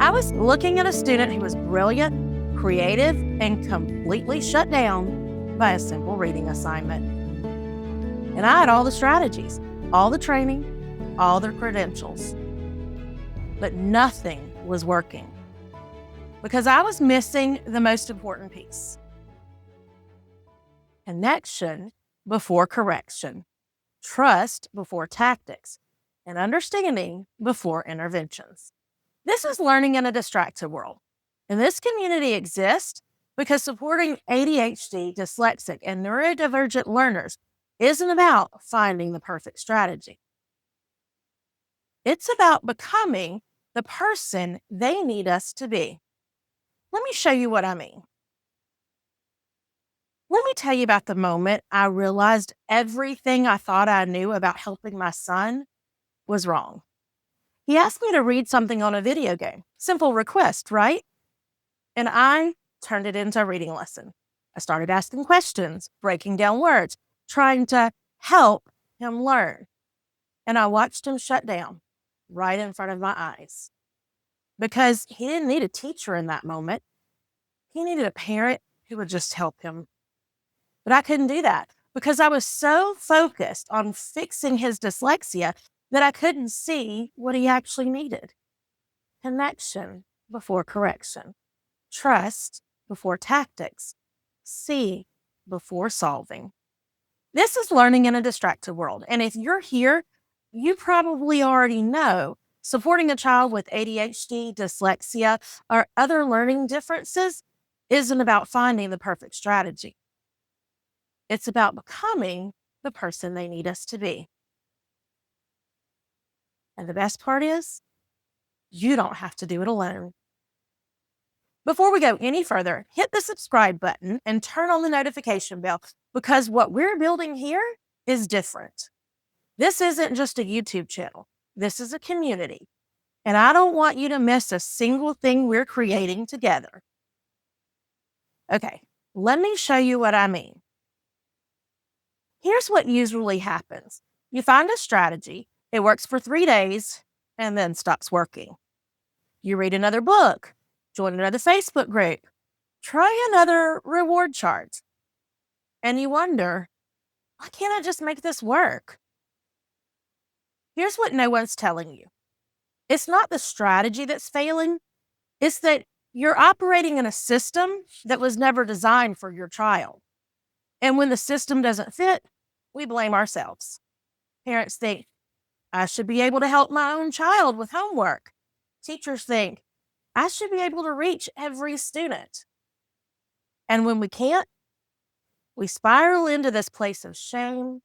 I was looking at a student who was brilliant, creative, and completely shut down by a simple reading assignment. And I had all the strategies, all the training, all the credentials, but nothing was working because I was missing the most important piece: connection before correction, trust before tactics, and understanding before interventions. This is learning in a distracted world. And this community exists because supporting ADHD, dyslexic, and neurodivergent learners isn't about finding the perfect strategy. It's about becoming the person they need us to be. Let me show you what I mean. Let me tell you about the moment I realized everything I thought I knew about helping my son was wrong. He asked me to read something on a video game. Simple request, right? And I turned it into a reading lesson. I started asking questions, breaking down words, trying to help him learn. And I watched him shut down right in front of my eyes because he didn't need a teacher in that moment. He needed a parent who would just help him. But I couldn't do that because I was so focused on fixing his dyslexia that I couldn't see what he actually needed. Connection before correction, trust before tactics, see before solving. This is learning in a distracted world. And if you're here, you probably already know supporting a child with ADHD, dyslexia, or other learning differences isn't about finding the perfect strategy. It's about becoming the person they need us to be. And the best part is, you don't have to do it alone. Before we go any further, hit the subscribe button and turn on the notification bell because what we're building here is different. This isn't just a YouTube channel. This is a community. And I don't want you to miss a single thing we're creating together. Okay, let me show you what I mean. Here's what usually happens. You find a strategy, it works for 3 days, and then stops working. You read another book, join another Facebook group, try another reward chart, and you wonder, why can't I just make this work? Here's what no one's telling you. It's not the strategy that's failing. It's that you're operating in a system that was never designed for your child. And when the system doesn't fit, we blame ourselves. Parents think, I should be able to help my own child with homework. Teachers think, I should be able to reach every student. And when we can't, we spiral into this place of shame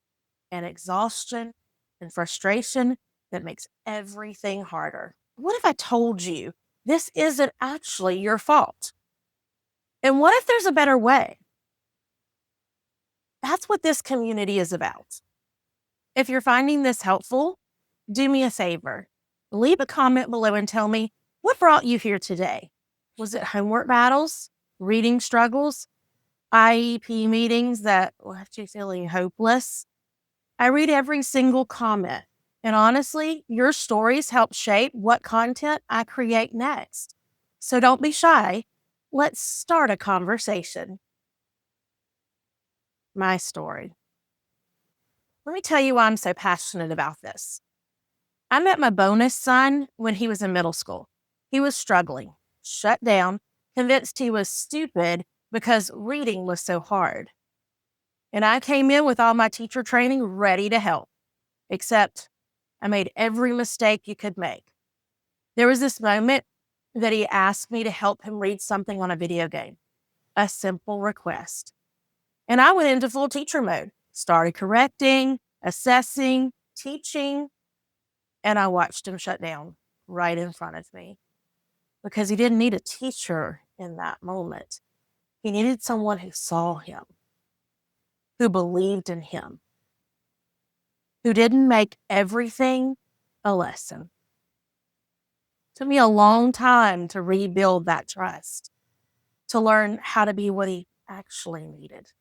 and exhaustion and frustration that makes everything harder. What if I told you this isn't actually your fault? And what if there's a better way? That's what this community is about. If you're finding this helpful, do me a favor. Leave a comment below and tell me what brought you here today. Was it homework battles, reading struggles, IEP meetings that left you feeling hopeless? I read every single comment. And honestly, your stories help shape what content I create next. So don't be shy. Let's start a conversation. My story. Let me tell you why I'm so passionate about this. I met my bonus son when he was in middle school. He was struggling, shut down, convinced he was stupid because reading was so hard. And I came in with all my teacher training ready to help, except I made every mistake you could make. There was this moment that he asked me to help him read something on a video game, a simple request. And I went into full teacher mode, started correcting, assessing, teaching, and I watched him shut down right in front of me because he didn't need a teacher in that moment. He needed someone who saw him, who believed in him, who didn't make everything a lesson. It took me a long time to rebuild that trust, to learn how to be what he actually needed.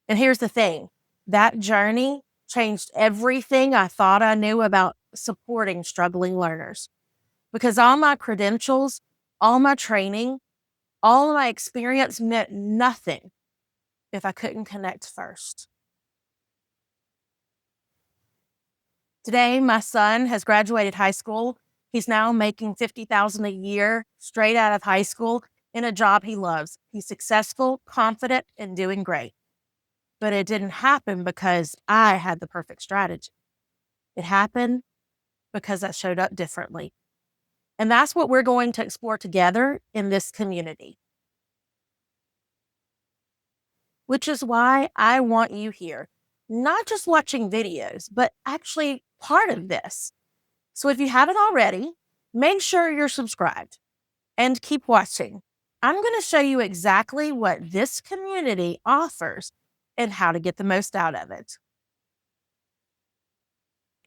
And here's the thing, that journey changed everything I thought I knew about supporting struggling learners. because all my credentials, all my training, all my experience meant nothing if I couldn't connect first. Today, my son has graduated high school. He's now making $50,000 a year straight out of high school in a job he loves. He's successful, confident, and doing great. But it didn't happen because I had the perfect strategy. It happened because I showed up differently. And that's what we're going to explore together in this community. Which is why I want you here, not just watching videos, but actually part of this. So if you haven't already, make sure you're subscribed and keep watching. I'm going to show you exactly what this community offers and how to get the most out of it.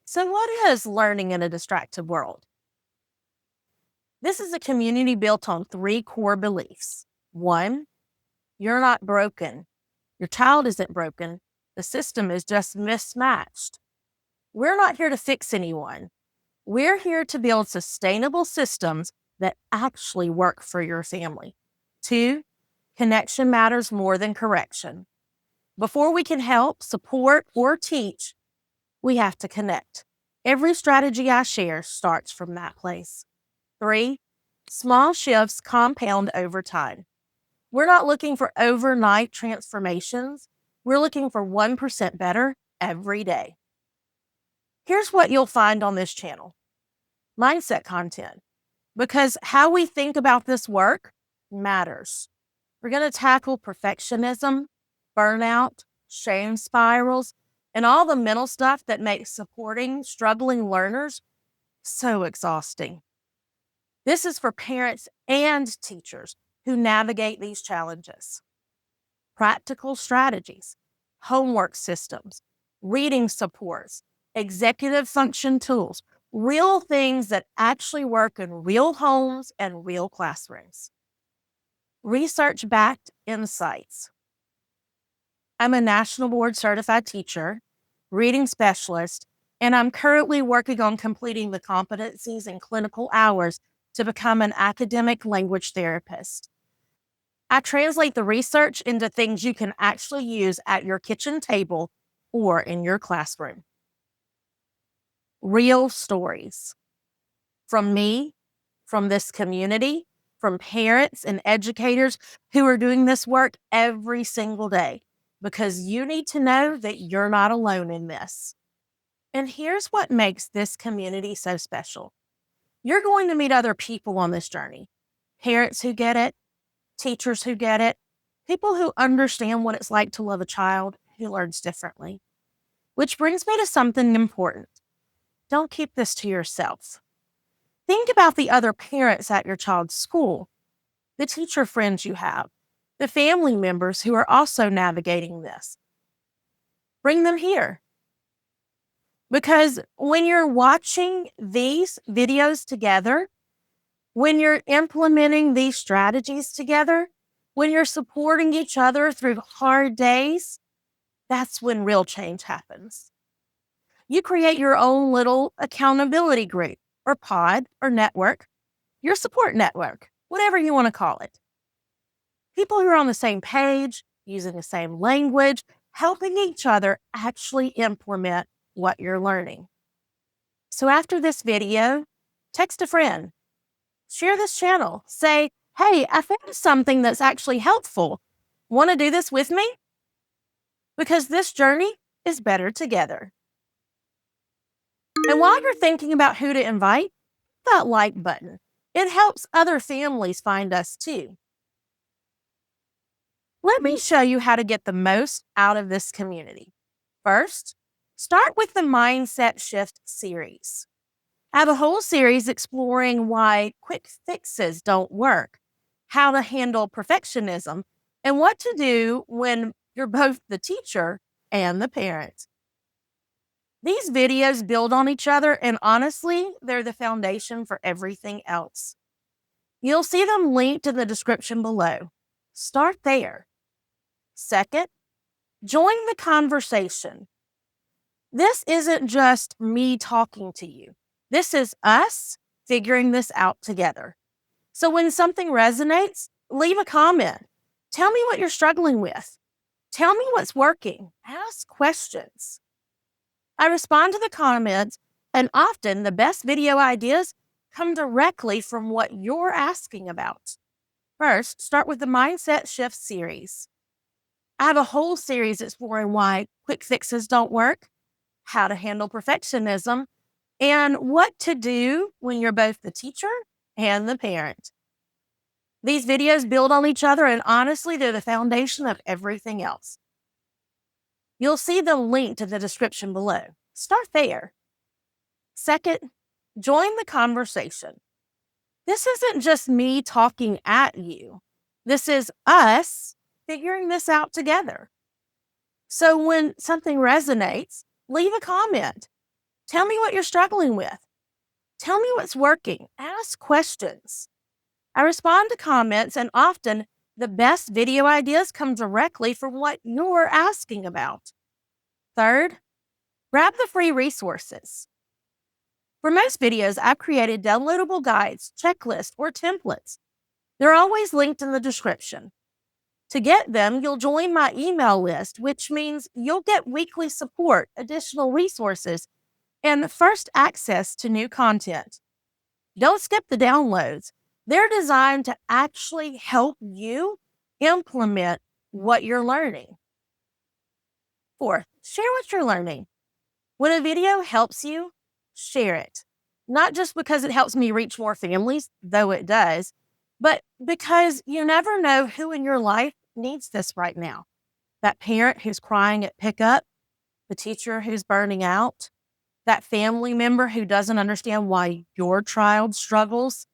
So what is learning in a distracted world? This is a community built on 3 core beliefs. 1, you're not broken. Your child isn't broken. The system is just mismatched. We're not here to fix anyone. We're here to build sustainable systems that actually work for your family. 2, connection matters more than correction. Before we can help, support, or teach, we have to connect. Every strategy I share starts from that place. 3, small shifts compound over time. We're not looking for overnight transformations. We're looking for 1% better every day. Here's what you'll find on this channel: mindset content, because how we think about this work matters. We're going to tackle perfectionism, burnout, shame spirals, and all the mental stuff that makes supporting struggling learners so exhausting. This is for parents and teachers who navigate these challenges. Practical strategies, homework systems, reading supports, executive function tools, real things that actually work in real homes and real classrooms. Research-backed insights. I'm a national board certified teacher, reading specialist, and I'm currently working on completing the competencies and clinical hours to become an academic language therapist. I translate the research into things you can actually use at your kitchen table or in your classroom. Real stories from me, from this community, from parents and educators who are doing this work every single day, because you need to know that you're not alone in this. And here's what makes this community so special. You're going to meet other people on this journey. Parents who get it, teachers who get it, people who understand what it's like to love a child who learns differently. Which brings me to something important. Don't keep this to yourself. Think about the other parents at your child's school, the teacher friends you have, the family members who are also navigating this. Bring them here. Because when you're watching these videos together, when you're implementing these strategies together, when you're supporting each other through hard days, that's when real change happens. You create your own little accountability group or pod or network, your support network, whatever you want to call it. People who are on the same page, using the same language, helping each other actually implement what you're learning. So after this video, text a friend. Share this channel. Say, hey, I found something that's actually helpful. Want to do this with me? Because this journey is better together. And while you're thinking about who to invite, hit that like button. It helps other families find us too. Let me show you how to get the most out of this community. First, start with the Mindset Shift series. I have a whole series exploring why quick fixes don't work, how to handle perfectionism, and what to do when you're both the teacher and the parent. These videos build on each other, and honestly, they're the foundation for everything else. You'll see them linked in the description below. Start there. Second, join the conversation. This isn't just me talking to you. This is us figuring this out together. So when something resonates, leave a comment. Tell me what you're struggling with. Tell me what's working. Ask questions. I respond to the comments, and often the best video ideas come directly from what you're asking about. First, start with the Mindset Shift series. I have a whole series exploring why quick fixes don't work, how to handle perfectionism, and what to do when you're both the teacher and the parent. These videos build on each other, and honestly, they're the foundation of everything else. You'll see them linked in the description below. Start there. Second, join the conversation. This isn't just me talking at you. This is us figuring this out together. So when something resonates, leave a comment. Tell me what you're struggling with. Tell me what's working. Ask questions. I respond to comments, and often the best video ideas come directly from what you're asking about. Third, grab the free resources. For most videos, I've created downloadable guides, checklists, or templates. They're always linked in the description. To get them, you'll join my email list, which means you'll get weekly support, additional resources, and first access to new content. Don't skip the downloads. They're designed to actually help you implement what you're learning. Fourth, share what you're learning. When a video helps you, share it. Not just because it helps me reach more families, though it does, but because you never know who in your life needs this right now. That parent who's crying at pickup, the teacher who's burning out, that family member who doesn't understand why your child struggles.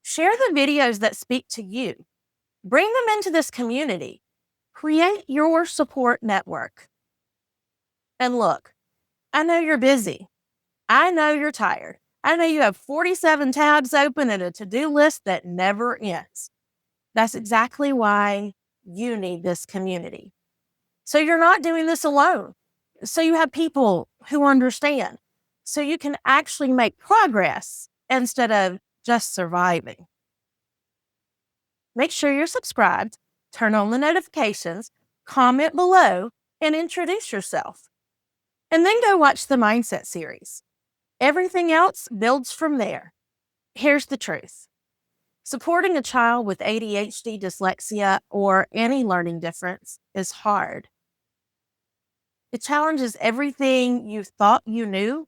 Share the videos that speak to you. Bring them into this community. Create your support network. And look, I know you're busy. I know you're tired. I know you have 47 tabs open and a to-do list that never ends. That's exactly why you need this community. So you're not doing this alone. So you have people who understand. So you can actually make progress instead of just surviving. Make sure you're subscribed, turn on the notifications, comment below, and introduce yourself. And then go watch the Mindset series. Everything else builds from there. Here's the truth. Supporting a child with ADHD, dyslexia, or any learning difference is hard. It challenges everything you thought you knew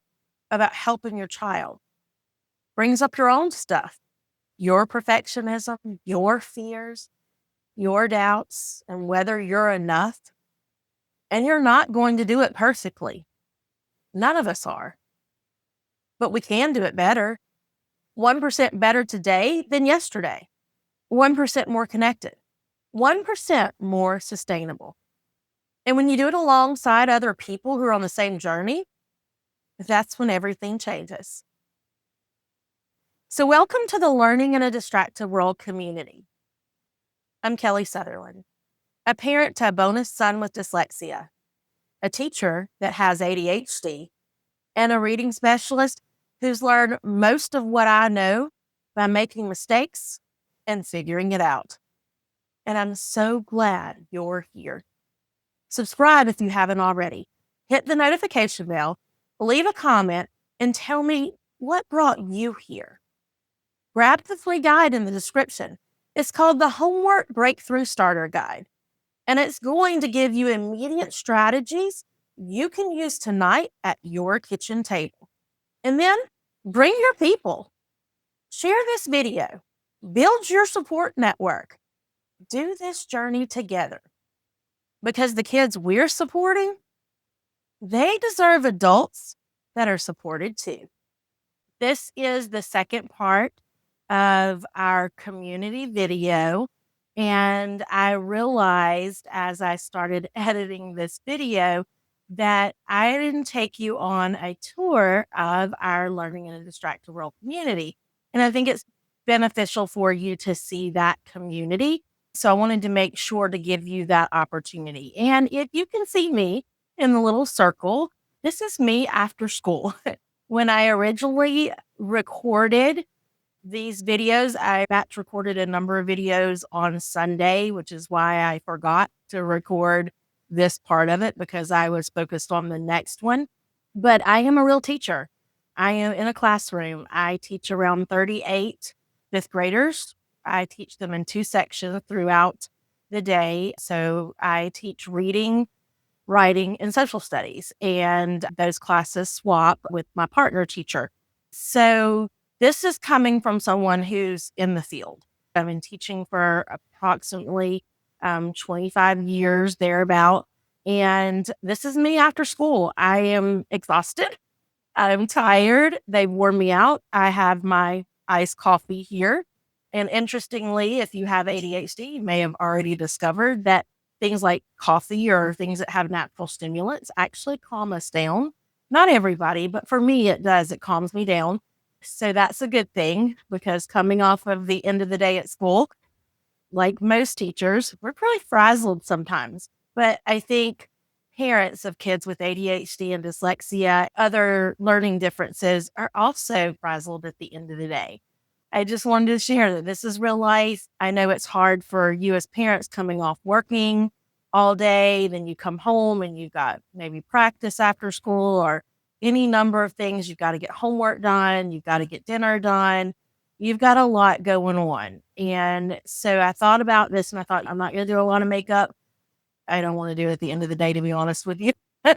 about helping your child. Brings up your own stuff, your perfectionism, your fears, your doubts, and whether you're enough. And you're not going to do it perfectly. None of us are. But we can do it better. 1% better today than yesterday. 1% more connected. 1% more sustainable. And when you do it alongside other people who are on the same journey, that's when everything changes. So welcome to the Learning in a Distracted World community. I'm Kelly Sutherland, a parent to a bonus son with dyslexia, a teacher that has ADHD, and a reading specialist who's learned most of what I know by making mistakes and figuring it out. And I'm so glad you're here. Subscribe if you haven't already. Hit the notification bell, leave a comment, and tell me what brought you here. Grab the free guide in the description. It's called the Homework Breakthrough Starter Guide, and it's going to give you immediate strategies you can use tonight at your kitchen table. And then bring your people. Share this video. Build your support network. Do this journey together. Because the kids we're supporting, they deserve adults that are supported too. This is the second part of our community video. And I realized as I started editing this video that I didn't take you on a tour of our Learning in a Distracted World community. And I think it's beneficial for you to see that community. So I wanted to make sure to give you that opportunity. And if you can see me in the little circle, this is me after school. When I originally recorded these videos. I batch recorded a number of videos on Sunday, which is why I forgot to record this part of it because I was focused on the next one. But I am a real teacher. I am in a classroom. I teach around 38 fifth graders. I teach them in 2 sections throughout the day. So I teach reading, writing, and social studies, and those classes swap with my partner teacher. So this is coming from someone who's in the field. I've been teaching for approximately 25 years, thereabout. And this is me after school. I am exhausted. I'm tired. They've worn me out. I have my iced coffee here. And interestingly, if you have ADHD, you may have already discovered that things like coffee or things that have natural stimulants actually calm us down. Not everybody, but for me, it does. It calms me down. So that's a good thing because coming off of the end of the day at school, like most teachers, we're pretty frazzled sometimes. But I think parents of kids with ADHD and dyslexia, other learning differences, are also frazzled at the end of the day. I just wanted to share that this is real life. I know it's hard for you as parents coming off working all day. Then you come home and you've got maybe practice after school or any number of things. You've got to get homework done. You've got to get dinner done. You've got a lot going on. And so I thought about this and I thought, I'm not going to do a lot of makeup. I don't want to do it at the end of the day, to be honest with you.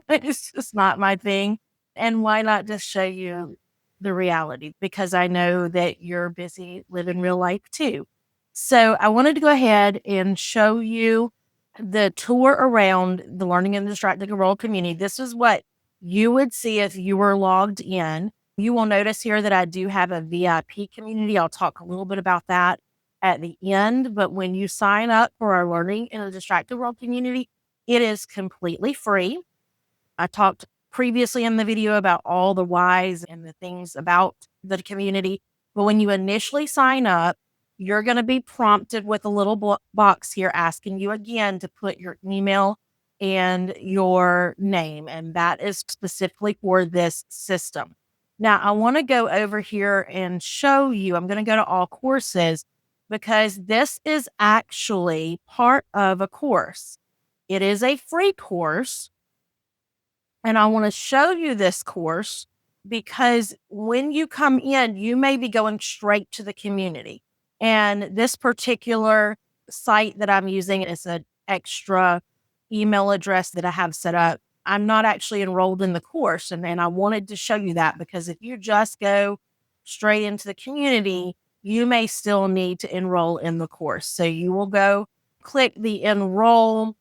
It's just not my thing. And why not just show you the reality? Because I know that you're busy living real life too. So I wanted to go ahead and show you the tour around the Learning and Distracted Enrolled community. This is what you would see if you were logged in. You will notice here that I do have a VIP community. I'll talk a little bit about that at the end. But when you sign up for our Learning in a Distracted World community, it is completely free. I talked previously in the video about all the whys and the things about the community. But when you initially sign up, you're going to be prompted with a little box here asking you again to put your email and your name. And that is specifically for this system. Now, I want to go over here and show you. I'm going to go to all courses because this is actually part of a course. It is a free course. And I want to show you this course because when you come in, you may be going straight to the community. And this particular site that I'm using is an extra email address that I have set up. I'm not actually enrolled in the course. And I wanted to show you that because if you just go straight into the community, you may still need to enroll in the course. So you will go click the enroll,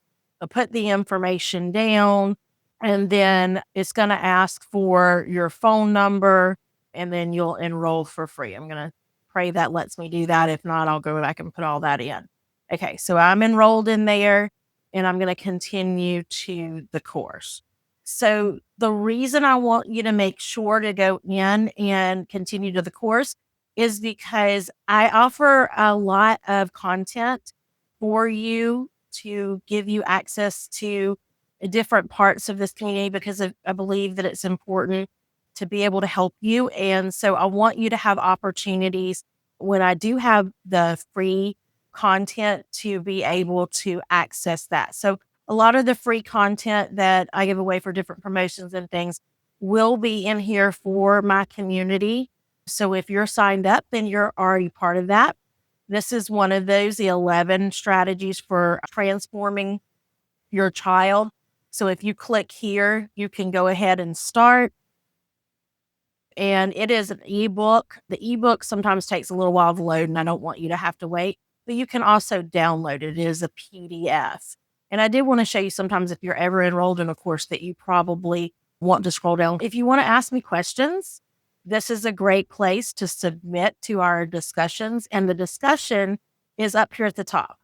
put the information down, and then it's going to ask for your phone number, and then you'll enroll for free. I'm going to pray that lets me do that. If not, I'll go back and put all that in. Okay, so I'm enrolled in there, and I'm going to continue to the course. So the reason I want you to make sure to go in and continue to the course is because I offer a lot of content for you to give you access to different parts of this community because I believe that it's important to be able to help you. And so I want you to have opportunities when I do have the free content to be able to access that. So a lot of the free content that I give away for different promotions and things will be in here for my community. So if you're signed up, then you're already part of that. This is one of those, the 11 strategies for transforming your child. So if you click here, you can go ahead and start. And it is an ebook. The ebook sometimes takes a little while to load, and I don't want you to have to wait. But you can also download it. It is a PDF. And I did want to show you sometimes if you're ever enrolled in a course that you probably want to scroll down. If you want to ask me questions, this is a great place to submit to our discussions. And the discussion is up here at the top.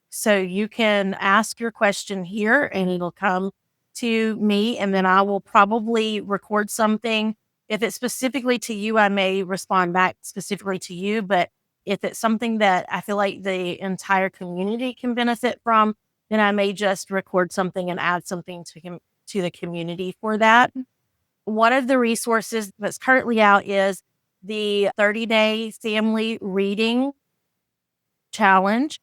So you can ask your question here and it'll come to me, and then I will probably record something. If it's specifically to you, I may respond back specifically to you. But if it's something that I feel like the entire community can benefit from, then I may just record something and add something to the community for that. One of the resources that's currently out is the 30-day family reading challenge.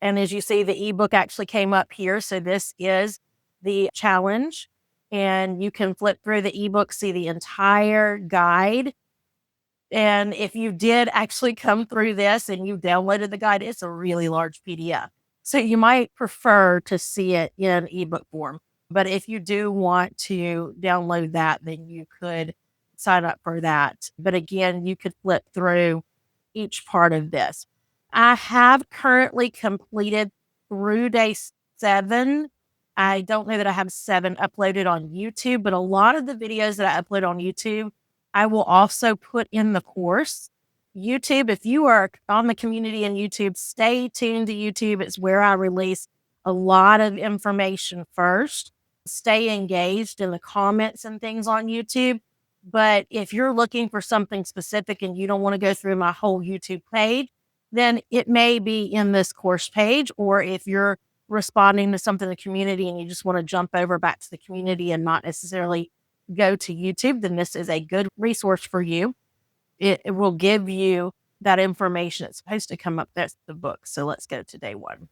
And as you see, the ebook actually came up here. So this is the challenge. And you can flip through the ebook, see the entire guide. And if you did actually come through this and you downloaded the guide, it's a really large PDF. So you might prefer to see it in ebook form. But if you do want to download that, then you could sign up for that. But again, you could flip through each part of this. I have currently completed through day 7. I don't know that I have 7 uploaded on YouTube, but a lot of the videos that I upload on YouTube, I will also put in the course. YouTube, if you are on the community in YouTube, stay tuned to YouTube. It's where I release a lot of information first. Stay engaged in the comments and things on YouTube. But if you're looking for something specific and you don't want to go through my whole YouTube page, then it may be in this course page. Or if you're responding to something in the community and you just want to jump over back to the community and not necessarily go to YouTube, then this is a good resource for you. It will give you that information. It's supposed to come up. That's the book. So let's go to day 1.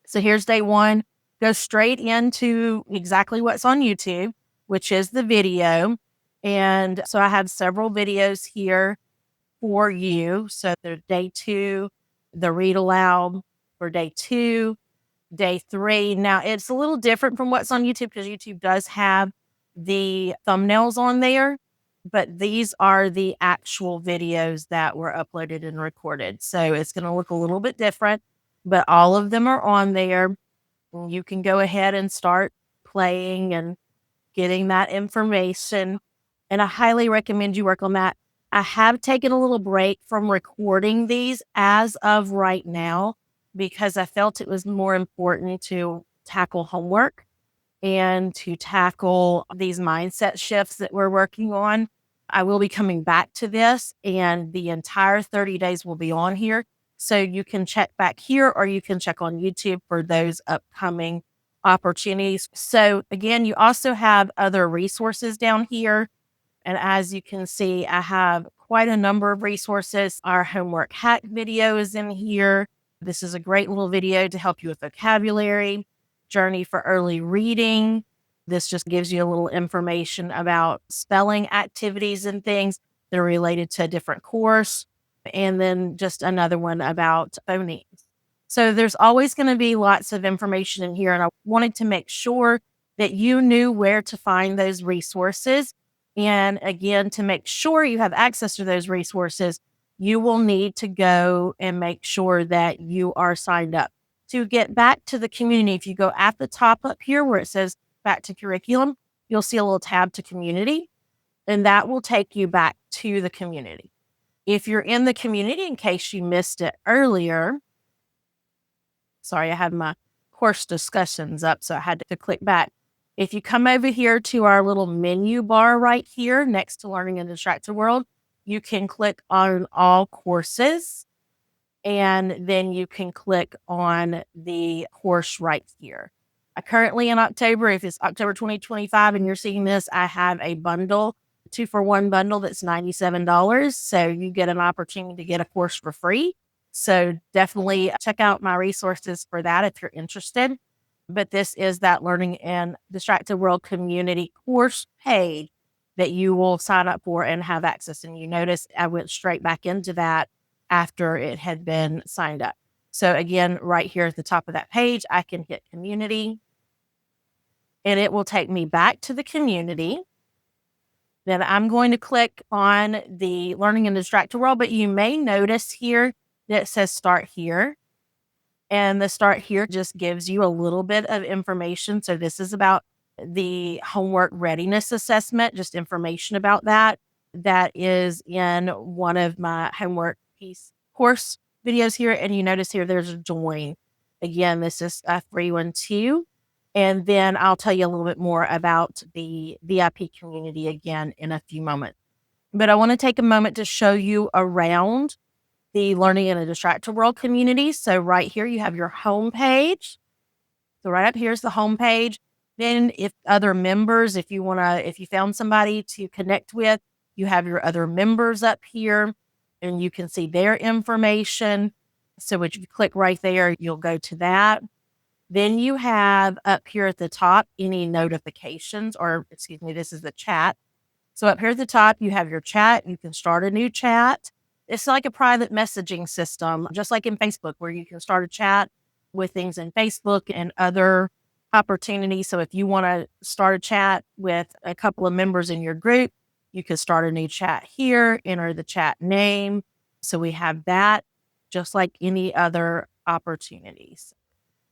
So here's day 1. Go straight into exactly what's on YouTube, which is the video. And so I have several videos here for you. So there's day 2, the read aloud for day 2, day 3. Now it's a little different from what's on YouTube because YouTube does have the thumbnails on there, but these are the actual videos that were uploaded and recorded. So it's going to look a little bit different, but all of them are on there. You can go ahead and start playing and getting that information. And I highly recommend you work on that. I have taken a little break from recording these as of right now because I felt it was more important to tackle homework and to tackle these mindset shifts that we're working on. I will be coming back to this, and the entire 30 days will be on here. So you can check back here or you can check on YouTube for those upcoming opportunities. So again, you also have other resources down here. And as you can see, I have quite a number of resources. Our homework hack video is in here. This is a great little video to help you with vocabulary. Journey for early reading. This just gives you a little information about spelling activities and things that are related to a different course. And then just another one about phonemes. So there's always going to be lots of information in here. And I wanted to make sure that you knew where to find those resources. And again, to make sure you have access to those resources, you will need to go and make sure that you are signed up. To get back to the community, if you go at the top up here where it says back to curriculum, you'll see a little tab to community, and that will take you back to the community. If you're in the community, in case you missed it earlier, sorry, I had my course discussions up, so I had to click back. If you come over here to our little menu bar right here next to Learning in the Distracted World, you can click on all courses. And then you can click on the course right here. Currently in October, if it's October 2025 and you're seeing this, I have a bundle, 2-for-1 bundle that's $97. So you get an opportunity to get a course for free. So definitely check out my resources for that if you're interested. But this is that Learning in Distracted World community course page that you will sign up for and have access. And you notice I went straight back into that after it had been signed up. So again, right here at the top of that page, I can hit community and it will take me back to the community. Then I'm going to click on the Learning in the Distracted World, but you may notice here that it says start here. And the start here just gives you a little bit of information. So this is about the homework readiness assessment, just information about that. That is in one of my homework piece course videos here. And you notice here, there's a join. Again, this is a free one too. And then I'll tell you a little bit more about the VIP community again in a few moments. But I want to take a moment to show you around the Learning in a Distracted World community. So right here, you have your home page. So right up here is the home page. Then if other members, if you found somebody to connect with, You have your other members up here, and you can see their information. So if you click right there, you'll go to that. Then you have up here at the top any notifications, or excuse me, this is the chat. So up here at the top, you have your chat. You can start a new chat. It's like a private messaging system, just like in Facebook, where you can start a chat with things in Facebook and other opportunities. So if you want to start a chat with a couple of members in your group, you could start a new chat here, enter the chat name. So we have that just like any other opportunities.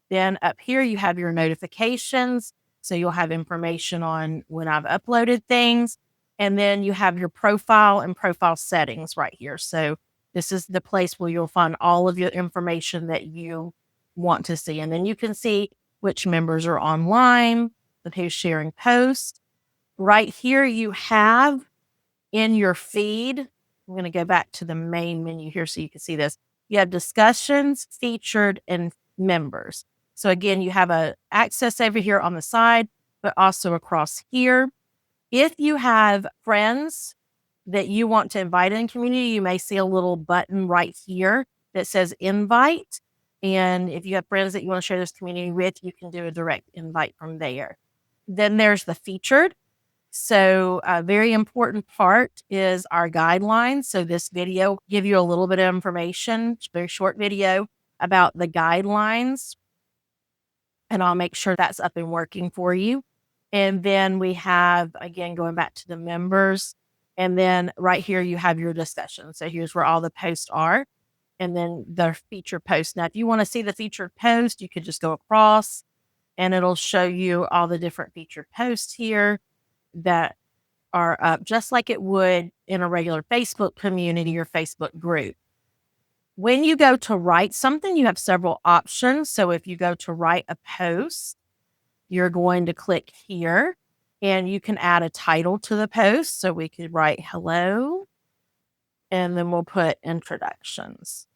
Then up here, you have your notifications. So you'll have information on when I've uploaded things. And then you have your profile and profile settings right here. So this is the place where you'll find all of your information that you want to see. And then you can see which members are online, who's sharing posts. Right here, you have in your feed, I'm going to go back to the main menu here so you can see this. You have discussions, featured, and members. So again, you have a access over here on the side, but also across here. If you have friends that you want to invite in community, you may see a little button right here that says invite. And if you have friends that you want to share this community with, you can do a direct invite from there. Then there's the featured. So a very important part is our guidelines. So this video will give you a little bit of information, it's a very short video about the guidelines. And I'll make sure that's up and working for you. And then we have, again, going back to the members. And then right here, you have your discussion. So here's where all the posts are. And then the featured posts. Now, if you want to see the featured post, you could just go across and it'll show you all the different featured posts here that are up just like it would in a regular Facebook community or Facebook group. When you go to write something, you have several options. So if you go to write a post, you're going to click here and you can add a title to the post. So we could write hello and then we'll put introductions.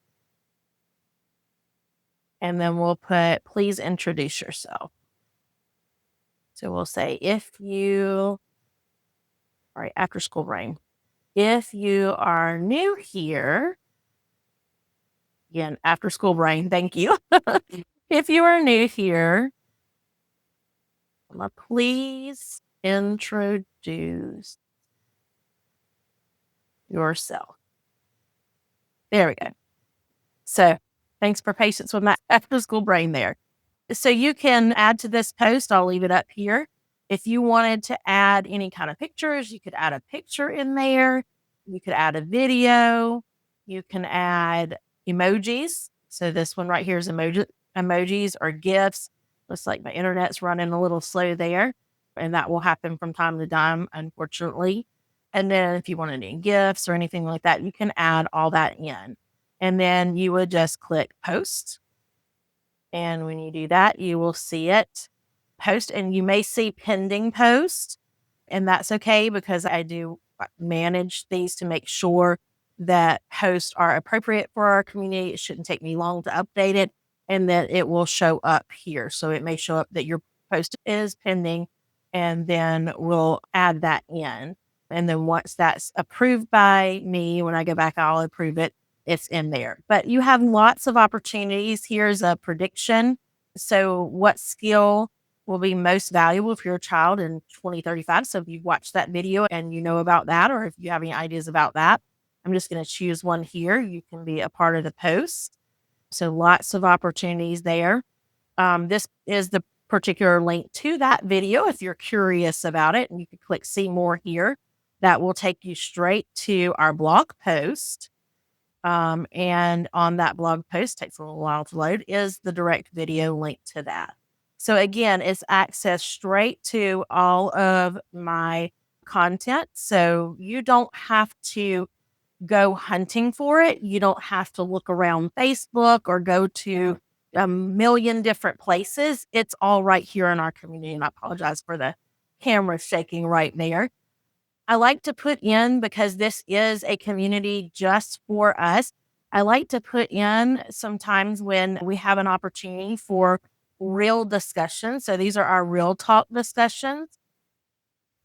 And then we'll put please introduce yourself. So we'll say all right, after school brain. If you are new here, again, after school brain, thank you. If you are new here, please introduce yourself. There we go. So thanks for patience with my after school brain there. So you can add to this post. I'll leave it up here. If you wanted to add any kind of pictures, you could add a picture in there. You could add a video. You can add emojis. So this one right here is emojis or GIFs. Looks like my internet's running a little slow there. And that will happen from time to time, unfortunately. And then if you want any GIFs or anything like that, you can add all that in. And then you would just click post. And when you do that, you will see it post and you may see pending post. And that's okay because I do manage these to make sure that posts are appropriate for our community. It shouldn't take me long to update it and that it will show up here. So it may show up that your post is pending and then we'll add that in. And then once that's approved by me, when I go back, I'll approve it. It's in there. But you have lots of opportunities. Here's a prediction. So what skill will be most valuable for your child in 2035? So if you've watched that video and you know about that, or if you have any ideas about that, I'm just going to choose one here. You can be a part of the post. So lots of opportunities there. This is the particular link to that video if you're curious about it. And you can click see more here. That will take you straight to our blog post. And on that blog post, takes a little while to load, is the direct video link to that. So again, it's access straight to all of my content. So you don't have to go hunting for it. You don't have to look around Facebook or go to a million different places. It's all right here in our community. And I apologize for the camera shaking right there. I like to put in, because this is a community just for us, I like to put in sometimes when we have an opportunity for real discussion. So these are our real talk discussions.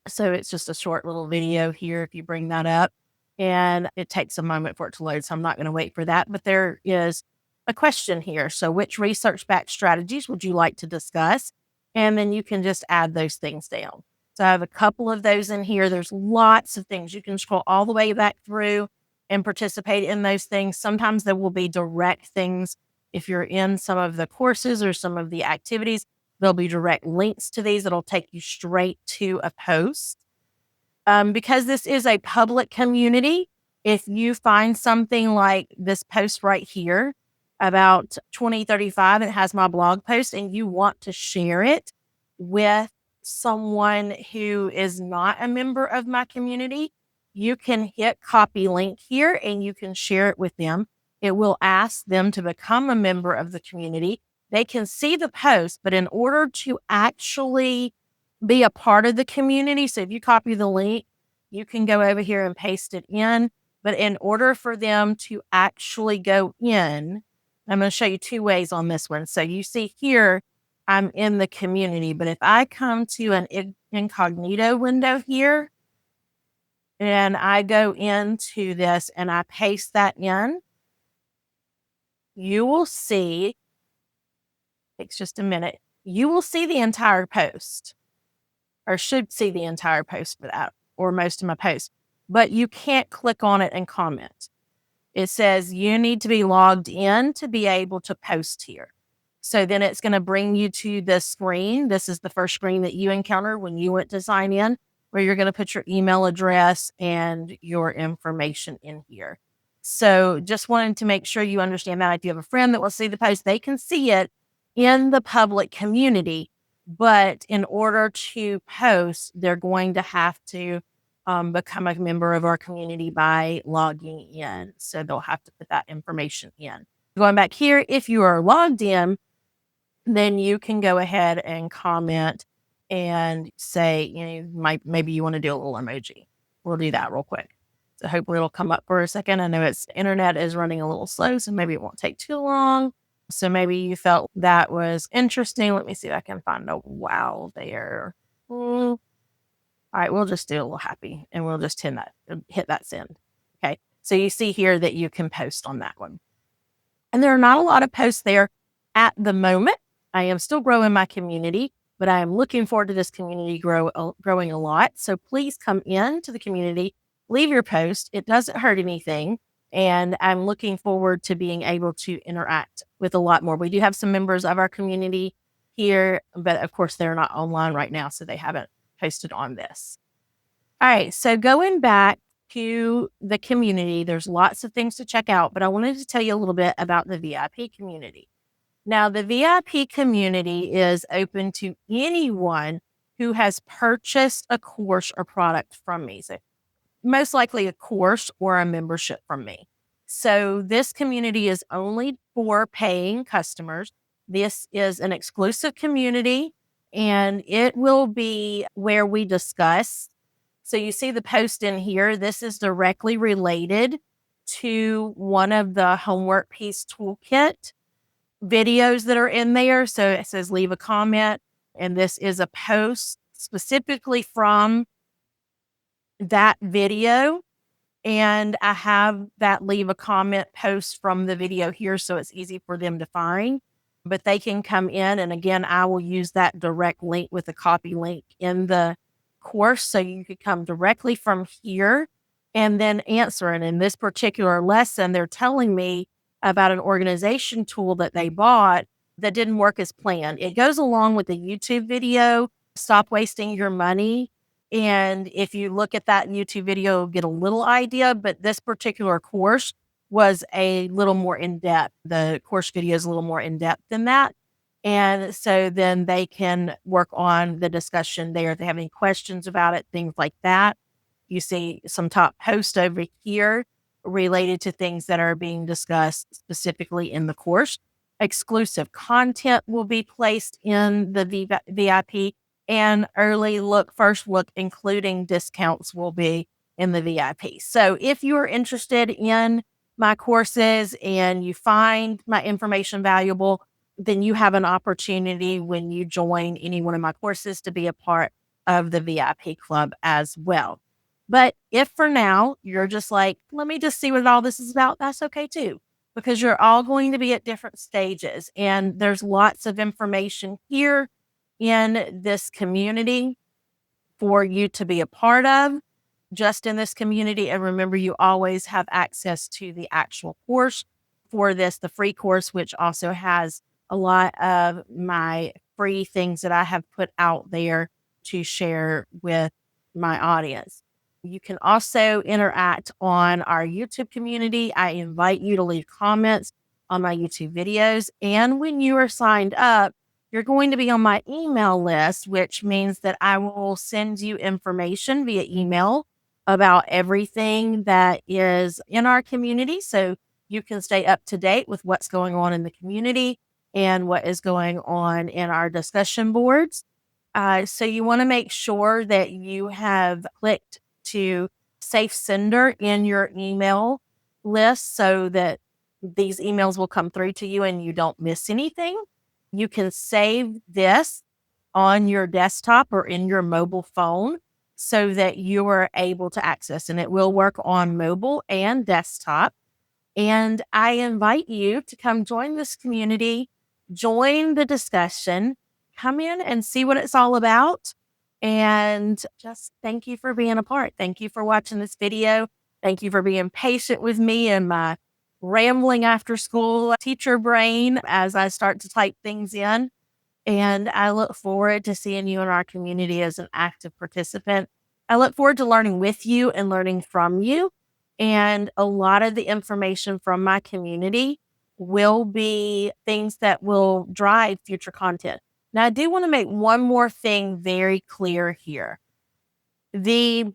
So it's just a short little video here if you bring that up. And it takes a moment for it to load, so I'm not going to wait for that. But there is a question here. So which research-backed strategies would you like to discuss? And then you can just add those things down. So I have a couple of those in here. There's lots of things. You can scroll all the way back through and participate in those things. Sometimes there will be direct things. If you're in some of the courses or some of the activities, there'll be direct links to these that'll take you straight to a post. Because this is a public community, if you find something like this post right here about 2035, it has my blog post, and you want to share it with someone who is not a member of my community, you can hit copy link here and you can share it with them. It will ask them to become a member of the community. They can see the post, but in order to actually be a part of the community, so if you copy the link, you can go over here and paste it in. But in order for them to actually go in, I'm going to show you two ways on this one. So you see here, I'm in the community, but if I come to an incognito window here and I go into this and I paste that in, you will see, takes just a minute, you will see the entire post, or should see the entire post for that, or most of my posts, but you can't click on it and comment. It says you need to be logged in to be able to post here. So then it's going to bring you to this screen. This is the first screen that you encountered when you went to sign in, where you're going to put your email address and your information in here. So just wanted to make sure you understand that if you have a friend that will see the post, they can see it in the public community. But in order to post, they're going to have to become a member of our community by logging in. So they'll have to put that information in. Going back here, if you are logged in, then you can go ahead and comment and say, maybe you want to do a little emoji. We'll do that real quick. So hopefully it'll come up for a second. I know its internet is running a little slow, so maybe it won't take too long. So maybe you felt that was interesting. Let me see if I can find a wow there. All right, we'll just do a little happy and we'll just hit that send. Okay, so you see here that you can post on that one. And there are not a lot of posts there at the moment. I am still growing my community, but I am looking forward to this community growing a lot. So please come in to the community, leave your post. It doesn't hurt anything. And I'm looking forward to being able to interact with a lot more. We do have some members of our community here, but of course they're not online right now, so they haven't posted on this. All right, so going back to the community, there's lots of things to check out, but I wanted to tell you a little bit about the VIP community. Now, the VIP community is open to anyone who has purchased a course or product from me. So most likely a course or a membership from me. So this community is only for paying customers. This is an exclusive community, and it will be where we discuss. So you see the post in here. This is directly related to one of the homework piece toolkit videos that are in there. So it says leave a comment, and this is a post specifically from that video. And I have that leave a comment post from the video here, so it's easy for them to find. But they can come in, and again, I will use that direct link with a copy link in the course, so you could come directly from here and then answer it. In this particular lesson, they're telling me about an organization tool that they bought that didn't work as planned. It goes along with the YouTube video, Stop Wasting Your Money. And if you look at that YouTube video, you'll get a little idea, but this particular course was a little more in-depth. The course video is a little more in-depth than that. And so then they can work on the discussion there. If they have any questions about it, things like that. You see some top posts over here related to things that are being discussed specifically in the course. Exclusive content will be placed in the VIP, and first look, including discounts, will be in the VIP. So if you're interested in my courses and you find my information valuable, then you have an opportunity when you join any one of my courses to be a part of the VIP club as well. But if for now you're just like, let me just see what all this is about, that's okay too, because you're all going to be at different stages. And there's lots of information here in this community for you to be a part of, just in this community. And remember, you always have access to the actual course for this, the free course, which also has a lot of my free things that I have put out there to share with my audience. You can also interact on our YouTube community. I invite you to leave comments on my YouTube videos. And when you are signed up, you're going to be on my email list, which means that I will send you information via email about everything that is in our community. So you can stay up to date with what's going on in the community and what is going on in our discussion boards. So you want to make sure that you have clicked to safe sender in your email list so that these emails will come through to you and you don't miss anything. You can save this on your desktop or in your mobile phone so that you are able to access, and it will work on mobile and desktop. And I invite you to come join this community, join the discussion, come in and see what it's all about. And just thank you for being a part. Thank you for watching this video. Thank you for being patient with me and my rambling after school teacher brain as I start to type things in. And I look forward to seeing you in our community as an active participant. I look forward to learning with you and learning from you. And a lot of the information from my community will be things that will drive future content. Now, I do want to make one more thing very clear here. The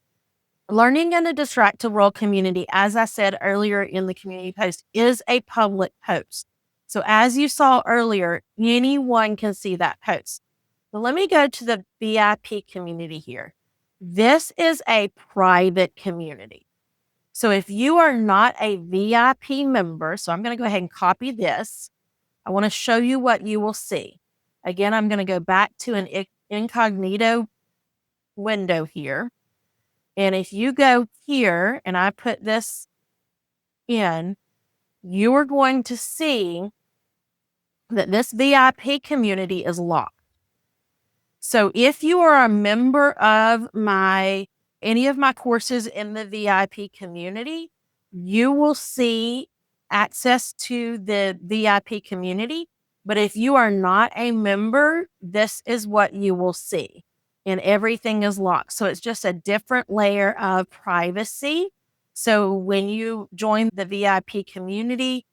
Learning in a Distracted World community, as I said earlier in the community post, is a public post. So as you saw earlier, anyone can see that post. But let me go to the VIP community here. This is a private community. So if you are not a VIP member, so I'm going to go ahead and copy this. I want to show you what you will see. Again, I'm going to go back to an incognito window here. And if you go here and I put this in, you are going to see that this VIP community is locked. So if you are a member of any of my courses in the VIP community, you will see access to the VIP community. But if you are not a member, this is what you will see. And everything is locked. So it's just a different layer of privacy. So when you join the VIP community,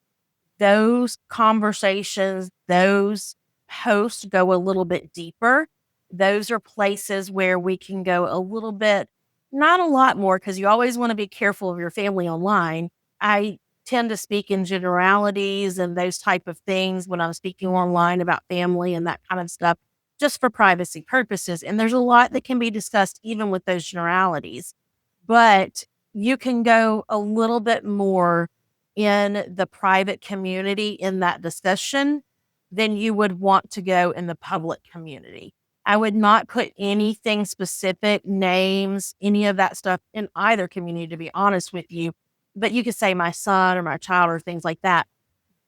those conversations, those posts go a little bit deeper. Those are places where we can go a little bit, not a lot more, because you always want to be careful of your family online. I tend to speak in generalities and those type of things when I'm speaking online about family and that kind of stuff, just for privacy purposes. And there's a lot that can be discussed even with those generalities. But you can go a little bit more in the private community in that discussion than you would want to go in the public community. I would not put anything specific, names, any of that stuff in either community, to be honest with you. But you could say my son or my child or things like that.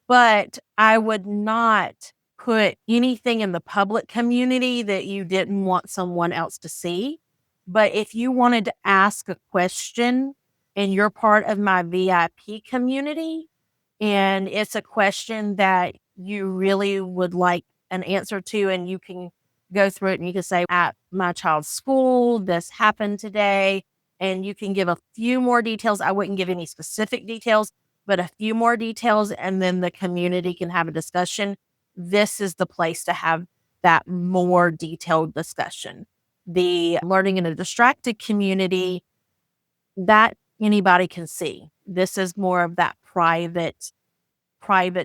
But I would not put anything in the public community that you didn't want someone else to see. But if you wanted to ask a question and you're part of my VIP community, and it's a question that you really would like an answer to, and you can go through it and you can say, at my child's school, this happened today. And you can give a few more details. I wouldn't give any specific details, but a few more details, and then the community can have a discussion. This is the place to have that more detailed discussion. The Learning in a Distracted community, that anybody can see. This is more of that private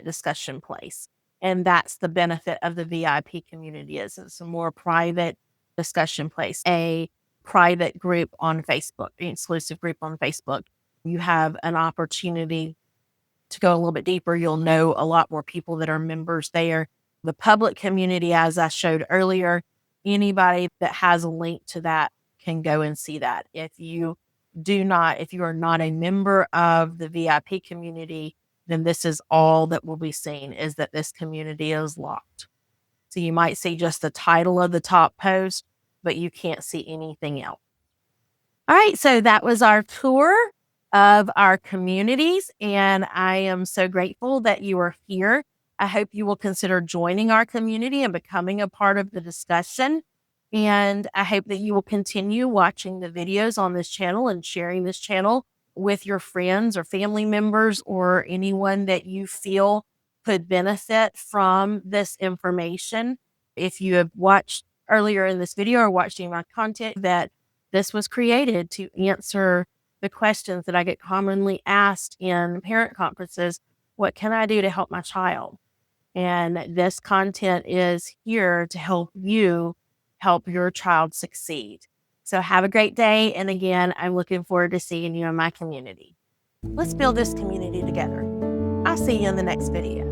discussion place. And that's the benefit of the VIP community, is it's a more private discussion place, a private group on Facebook, an exclusive group on Facebook. You have an opportunity to go a little bit deeper. You'll know a lot more people that are members there. The public community, as I showed earlier, anybody that has a link to that can go and see that. If you are not a member of the VIP community, then this is all that will be seen, is that this community is locked. So you might see just the title of the top post, but you can't see anything else. All right, so that was our tour of our communities, and I am so grateful that you are here. I hope you will consider joining our community and becoming a part of the discussion. And I hope that you will continue watching the videos on this channel and sharing this channel with your friends or family members or anyone that you feel could benefit from this information. If you have watched earlier in this video or watched any of my content, that this was created to answer the questions that I get commonly asked in parent conferences. What can I do to help my child? And this content is here to help you help your child succeed. So have a great day. And again, I'm looking forward to seeing you in my community. Let's build this community together. I'll see you in the next video.